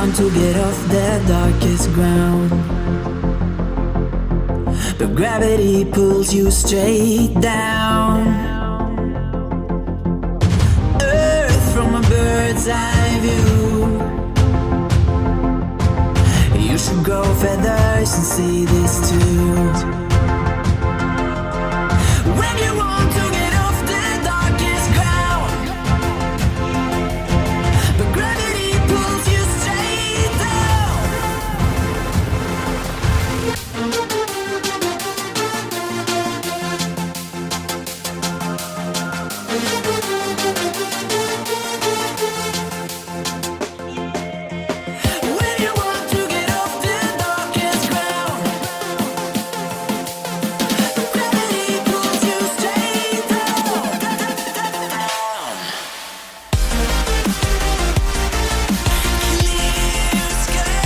want to get off the darkest ground, but gravity pulls you straight down. Earth from a bird's eye view. You should grow feathers and see this too. When you want to get off the darkest ground, but gravity pulls you straight down. When you want to get off the darkest ground, gravity pulls you straight down. Clear sky.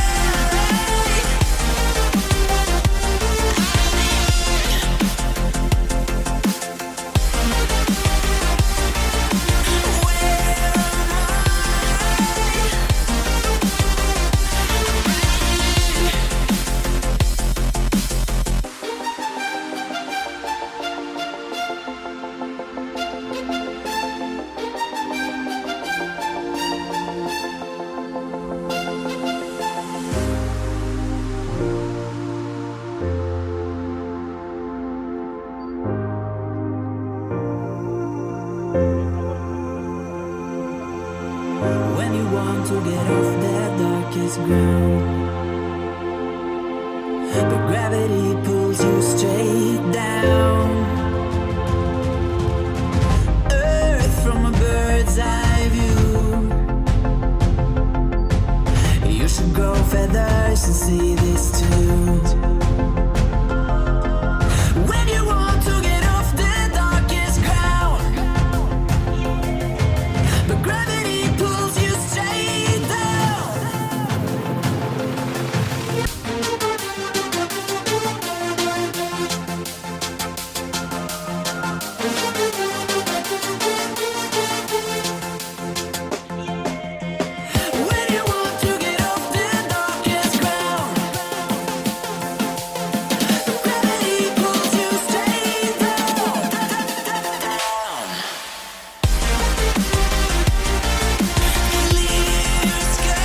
When you want to get off that darkest ground, but gravity pulls you straight down. Earth from a bird's eye view. You should grow feathers and see this too. When you want to get off the darkest ground, but gravity pulls you straight down. When you want to get off the darkest ground, gravity pulls you straight down. Clear sky.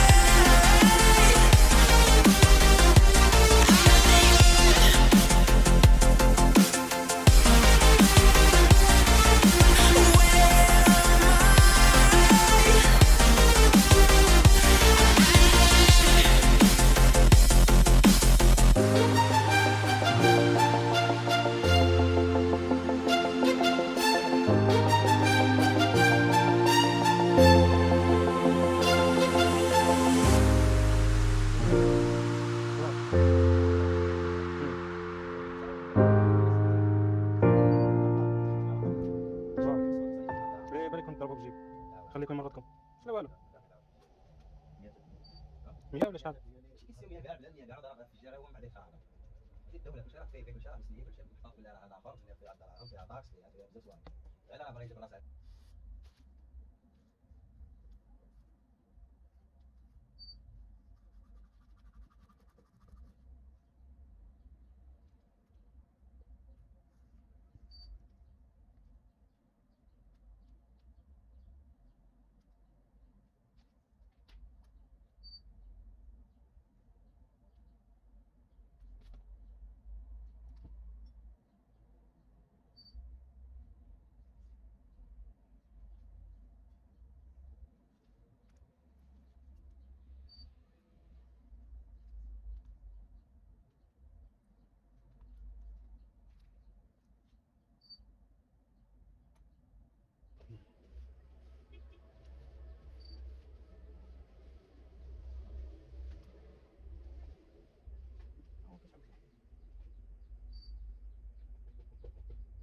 ليه بالكم تضربوا بجيب؟ خليكم مرتكم شنو بالو؟ 100 ولا شحال؟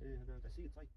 ايه هذا تأسيس سايت